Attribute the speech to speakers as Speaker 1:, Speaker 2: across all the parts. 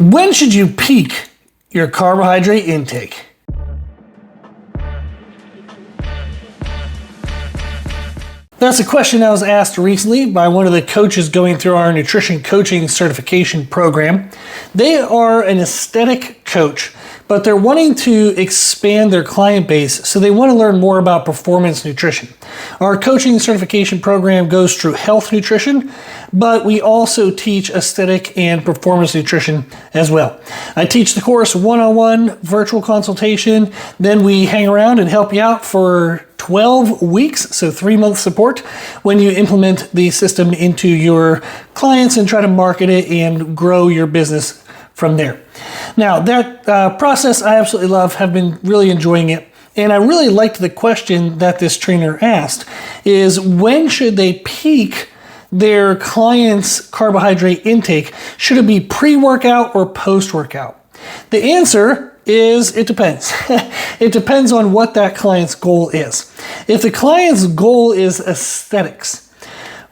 Speaker 1: When should you peak your carbohydrate intake? That's a question I was asked recently by one of the coaches going through our nutrition coaching certification program. They are an aesthetic coach, but they're wanting to expand their client base, so they want to learn more about performance nutrition. Our coaching certification program goes through health nutrition, but we also teach aesthetic and performance nutrition as well. I teach the course one-on-one virtual consultation, then we hang around and help you out for 12 weeks, so 3-month support when you implement the system into your clients and try to market it and grow your business from there. Now that process I absolutely love, have been really enjoying it. And I really liked the question that this trainer asked is, when should they peak their client's carbohydrate intake? Should it be pre-workout or post-workout? The answer is it depends. It depends on what that client's goal is. If the client's goal is aesthetics,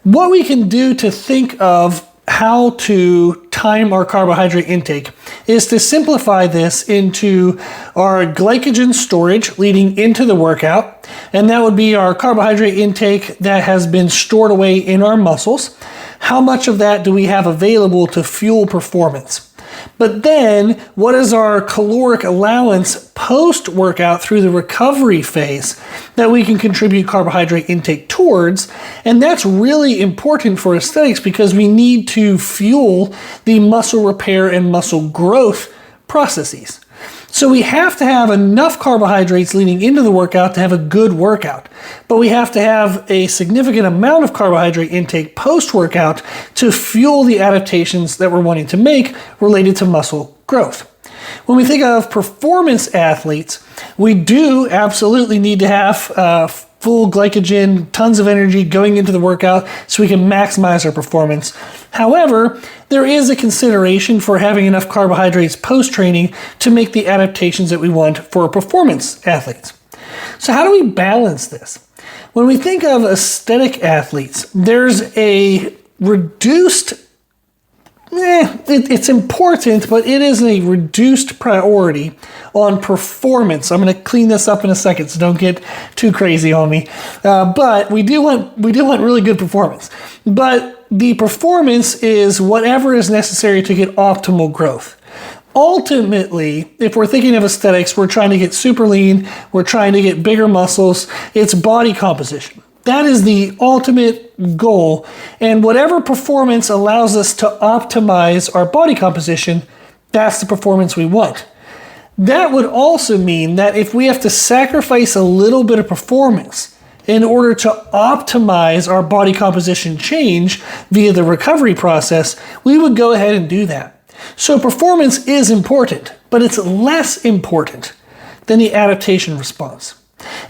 Speaker 1: what we can do to think of how to time our carbohydrate intake is to simplify this into our glycogen storage leading into the workout, and that would be our carbohydrate intake that has been stored away in our muscles. How much of that do we have available to fuel performance? But then, what is our caloric allowance post-workout through the recovery phase that we can contribute carbohydrate intake towards? And that's really important for aesthetics because we need to fuel the muscle repair and muscle growth processes. So we have to have enough carbohydrates leading into the workout to have a good workout, but we have to have a significant amount of carbohydrate intake post-workout to fuel the adaptations that we're wanting to make related to muscle growth. When we think of performance athletes, we do absolutely need to have full glycogen, tons of energy going into the workout so we can maximize our performance. However, there is a consideration for having enough carbohydrates post-training to make the adaptations that we want for performance athletes. So how do we balance this? When we think of aesthetic athletes, there's a reduced it's important, but it is a reduced priority on performance. I'm going to clean this up in a second, so don't get too crazy on me. But we do want really good performance. But the performance is whatever is necessary to get optimal growth. Ultimately, if we're thinking of aesthetics, we're trying to get super lean, we're trying to get bigger muscles, it's body composition. That is the ultimate goal, and whatever performance allows us to optimize our body composition, that's the performance we want. That would also mean that if we have to sacrifice a little bit of performance in order to optimize our body composition change via the recovery process, we would go ahead and do that. So performance is important, but it's less important than the adaptation response.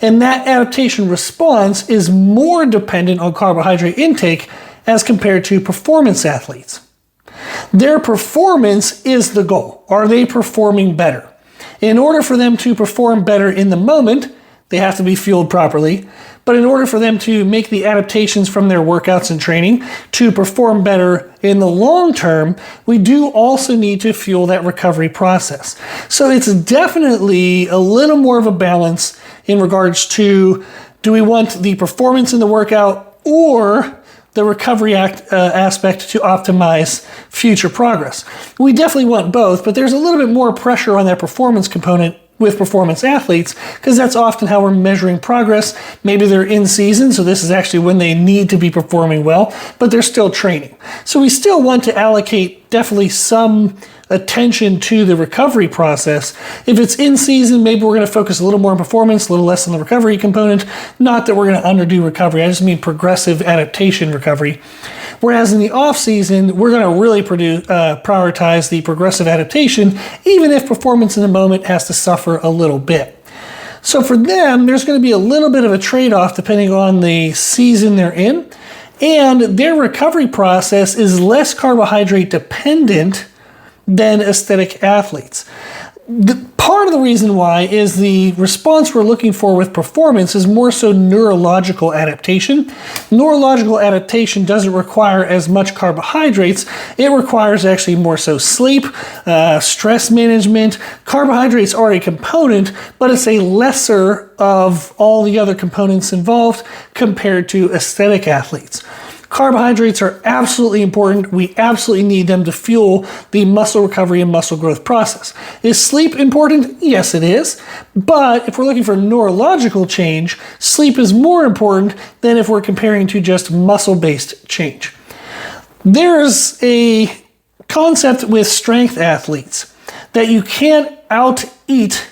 Speaker 1: And that adaptation response is more dependent on carbohydrate intake as compared to performance athletes. Their performance is the goal. Are they performing better? In order for them to perform better in the moment, they have to be fueled properly. But in order for them to make the adaptations from their workouts and training to perform better in the long term, we do also need to fuel that recovery process. So it's definitely a little more of a balance in regards to, do we want the performance in the workout or the recovery aspect to optimize future progress? We definitely want both, but there's a little bit more pressure on that performance component with performance athletes, because that's often how we're measuring progress. Maybe they're in season, so this is actually when they need to be performing well, but they're still training. So we still want to allocate definitely some attention to the recovery process. If it's in season, maybe we're going to focus a little more on performance, a little less on the recovery component. Not that we're going to underdo recovery, I just mean progressive adaptation recovery. Whereas in the off season, we're going to really prioritize the progressive adaptation, even if performance in the moment has to suffer a little bit. So for them, there's going to be a little bit of a trade-off depending on the season they're in, and their recovery process is less carbohydrate dependent than aesthetic athletes. Part of the reason why is the response we're looking for with performance is more so neurological adaptation. Neurological adaptation doesn't require as much carbohydrates. It requires actually more so sleep, stress management. Carbohydrates are a component, but it's a lesser of all the other components involved compared to aesthetic athletes. Carbohydrates are absolutely important. We absolutely need them to fuel the muscle recovery and muscle growth process. Is sleep important? Yes, it is. But if we're looking for neurological change, sleep is more important than if we're comparing to just muscle-based change. There's a concept with strength athletes that you can't out-eat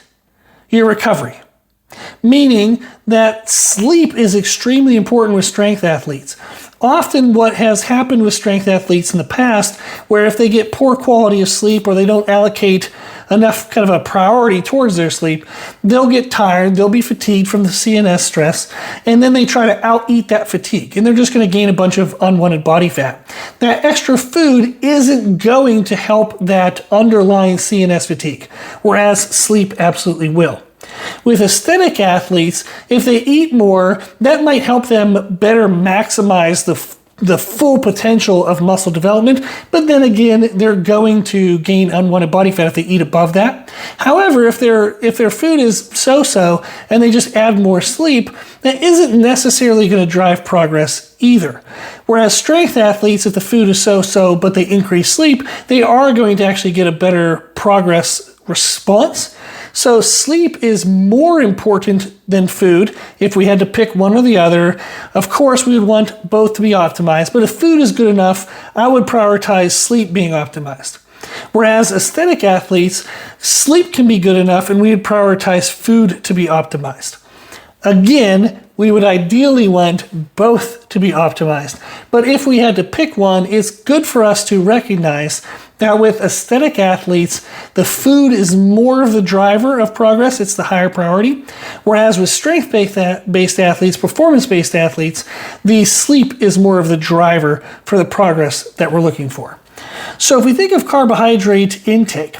Speaker 1: your recovery. Meaning that sleep is extremely important with strength athletes. Often what has happened with strength athletes in the past, where if they get poor quality of sleep or they don't allocate enough kind of a priority towards their sleep, they'll get tired, they'll be fatigued from the CNS stress, and then they try to out-eat that fatigue, and they're just going to gain a bunch of unwanted body fat. That extra food isn't going to help that underlying CNS fatigue, whereas sleep absolutely will. With aesthetic athletes, if they eat more, that might help them better maximize the full potential of muscle development, but then again, they're going to gain unwanted body fat if they eat above that. However, if their food is so-so and they just add more sleep, that isn't necessarily going to drive progress either. Whereas strength athletes, if the food is so-so but they increase sleep, they are going to actually get a better progress response. So sleep is more important than food. If we had to pick one or the other, of course we would want both to be optimized, but if food is good enough, I would prioritize sleep being optimized. Whereas aesthetic athletes, sleep can be good enough and we would prioritize food to be optimized. Again, we would ideally want both to be optimized, but if we had to pick one, it's good for us to recognize that with aesthetic athletes, the food is more of the driver of progress, it's the higher priority, whereas with strength-based athletes, performance-based athletes, the sleep is more of the driver for the progress that we're looking for. So if we think of carbohydrate intake,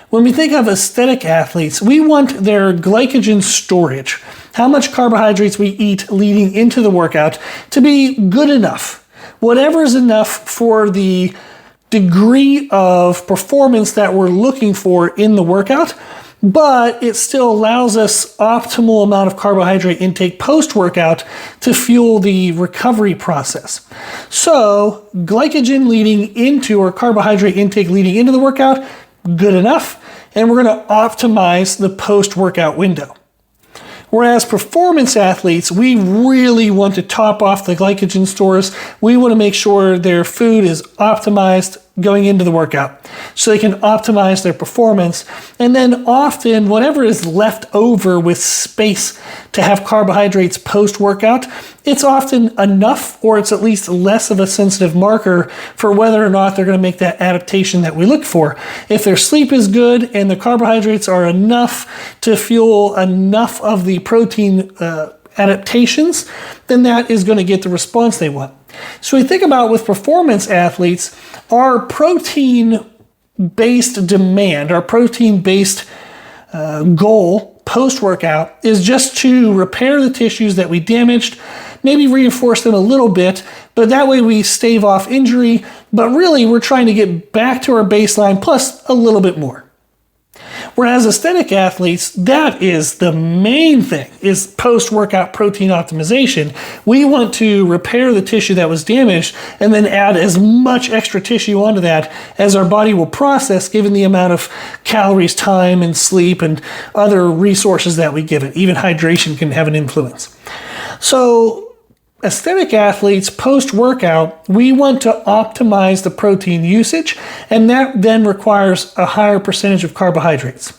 Speaker 1: when we think of aesthetic athletes, we want their glycogen storage, how much carbohydrates we eat leading into the workout, to be good enough. Whatever is enough for the degree of performance that we're looking for in the workout, but it still allows us optimal amount of carbohydrate intake post-workout to fuel the recovery process. So glycogen leading into, or carbohydrate intake leading into the workout, good enough, and we're going to optimize the post-workout window. Whereas performance athletes, we really want to top off the glycogen stores. We want to make sure their food is optimized going into the workout so they can optimize their performance. And then often whatever is left over with space to have carbohydrates post-workout, it's often enough, or it's at least less of a sensitive marker for whether or not they're going to make that adaptation that we look for. If their sleep is good and the carbohydrates are enough to fuel enough of the protein adaptations, then that is going to get the response they want. So we think about with performance athletes, our protein-based demand, our protein-based goal post-workout is just to repair the tissues that we damaged, maybe reinforce them a little bit, but that way we stave off injury, but really we're trying to get back to our baseline plus a little bit more. Whereas aesthetic athletes, that is the main thing, is post-workout protein optimization. We want to repair the tissue that was damaged and then add as much extra tissue onto that as our body will process given the amount of calories, time, and sleep and other resources that we give it. Even hydration can have an influence. So aesthetic athletes post-workout, we want to optimize the protein usage, and that then requires a higher percentage of carbohydrates.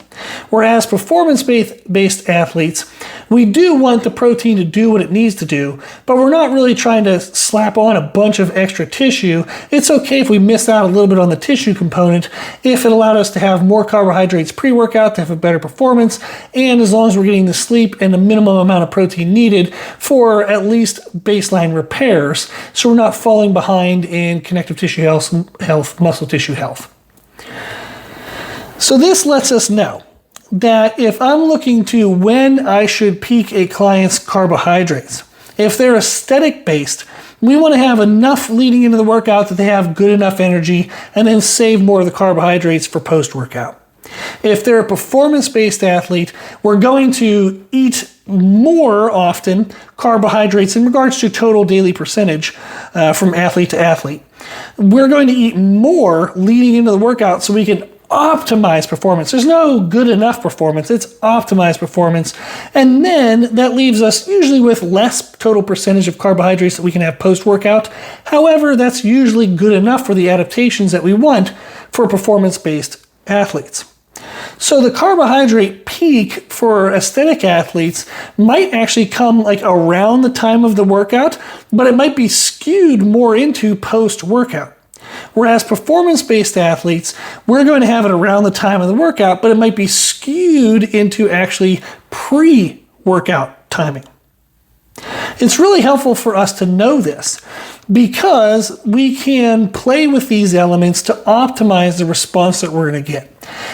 Speaker 1: Whereas performance-based athletes, we do want the protein to do what it needs to do, but we're not really trying to slap on a bunch of extra tissue. It's okay if we miss out a little bit on the tissue component if it allowed us to have more carbohydrates pre-workout to have a better performance, and as long as we're getting the sleep and the minimum amount of protein needed for at least baseline repairs, so we're not falling behind in connective tissue health, muscle tissue health. So this lets us know that if I'm looking to when I should peak a client's carbohydrates, if they're aesthetic based, we want to have enough leading into the workout that they have good enough energy and then save more of the carbohydrates for post-workout. If they're a performance-based athlete, we're going to eat more often carbohydrates in regards to total daily percentage from athlete to athlete. We're going to eat more leading into the workout so we can optimize performance. There's no good enough performance, it's optimized performance. And then that leaves us usually with less total percentage of carbohydrates that we can have post-workout. However, that's usually good enough for the adaptations that we want for performance-based athletes. So the carbohydrate peak for aesthetic athletes might actually come like around the time of the workout, but it might be skewed more into post-workout. Whereas performance-based athletes, we're going to have it around the time of the workout, but it might be skewed into actually pre-workout timing. It's really helpful for us to know this because we can play with these elements to optimize the response that we're going to get.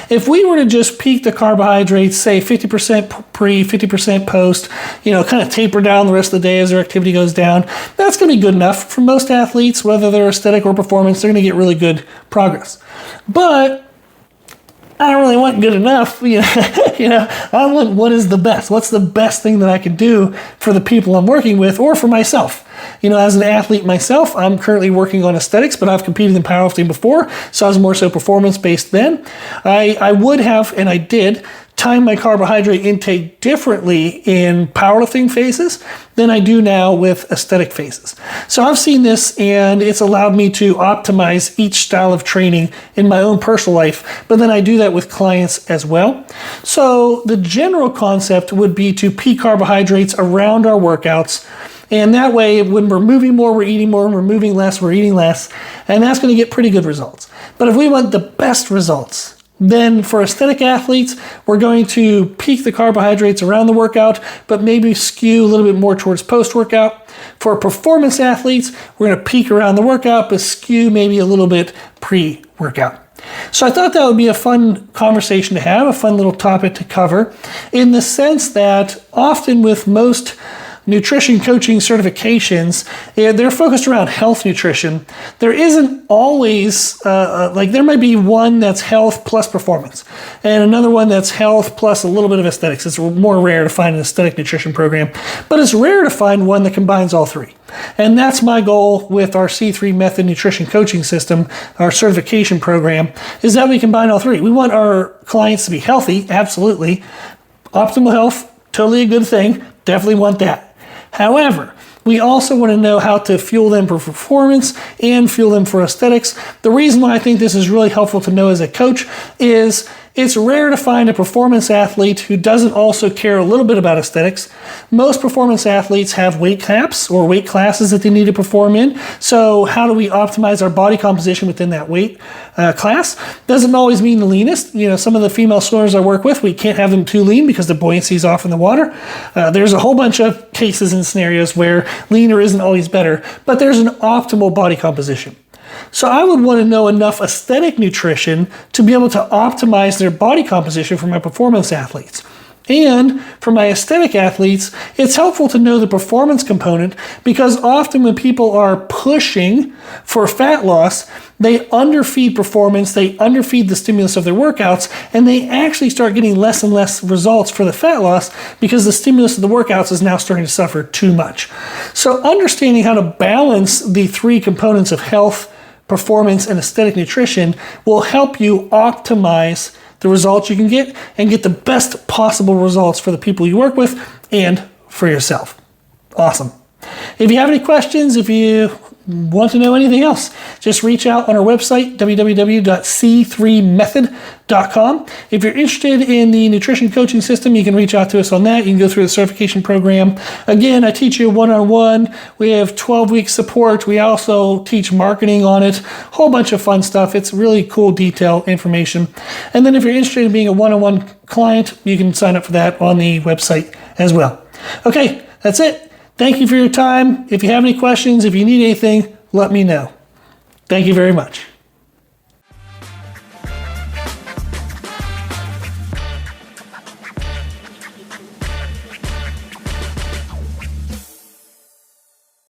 Speaker 1: If we were to just peak the carbohydrates, say 50% pre, 50% post, kind of taper down the rest of the day as their activity goes down, that's going to be good enough for most athletes, whether they're aesthetic or performance. They're going to get really good progress. But I don't really want good enough. I want what is the best. What's the best thing that I can do for the people I'm working with or for myself? As an athlete myself, I'm currently working on aesthetics, but I've competed in powerlifting before, so I was more so performance-based then. I would have, and I did, time my carbohydrate intake differently in powerlifting phases than I do now with aesthetic phases. So I've seen this and it's allowed me to optimize each style of training in my own personal life, but then I do that with clients as well. So the general concept would be to peak carbohydrates around our workouts. And that way, when we're moving more, we're eating more. When we're moving less, we're eating less. And that's going to get pretty good results. But if we want the best results, then for aesthetic athletes, we're going to peak the carbohydrates around the workout, but maybe skew a little bit more towards post-workout. For performance athletes, we're going to peak around the workout, but skew maybe a little bit pre-workout. So I thought that would be a fun conversation to have, a fun little topic to cover, in the sense that often with most nutrition coaching certifications, they're focused around health nutrition. There isn't always, there might be one that's health plus performance and another one that's health plus a little bit of aesthetics. It's more rare to find an aesthetic nutrition program, but it's rare to find one that combines all three. And that's my goal with our C3 Method Nutrition Coaching System, our certification program, is that we combine all three. We want our clients to be healthy, absolutely. Optimal health, totally a good thing, definitely want that. However, we also want to know how to fuel them for performance and fuel them for aesthetics. The reason why I think this is really helpful to know as a coach is it's rare to find a performance athlete who doesn't also care a little bit about aesthetics. Most performance athletes have weight caps or weight classes that they need to perform in. So how do we optimize our body composition within that weight class? Doesn't always mean the leanest. Some of the female swimmers I work with, we can't have them too lean because the buoyancy is off in the water. There's a whole bunch of cases and scenarios where leaner isn't always better, but there's an optimal body composition. So I would want to know enough aesthetic nutrition to be able to optimize their body composition for my performance athletes. And for my aesthetic athletes, it's helpful to know the performance component because often when people are pushing for fat loss, they underfeed performance, they underfeed the stimulus of their workouts, and they actually start getting less and less results for the fat loss because the stimulus of the workouts is now starting to suffer too much. So understanding how to balance the three components of health, performance, and aesthetic nutrition will help you optimize the results you can get and get the best possible results for the people you work with and for yourself. Awesome. If you have any questions, if you want to know anything else, just reach out on our website, www.c3method.com. If you're interested in the nutrition coaching system, you can reach out to us on that. You can go through the certification program. Again, I teach you one-on-one. We have 12-week support. We also teach marketing on it. Whole bunch of fun stuff. It's really cool, detailed information. And then if you're interested in being a one-on-one client, you can sign up for that on the website as well. Okay, that's it. Thank you for your time. If you have any questions, if you need anything, let me know. Thank you very much.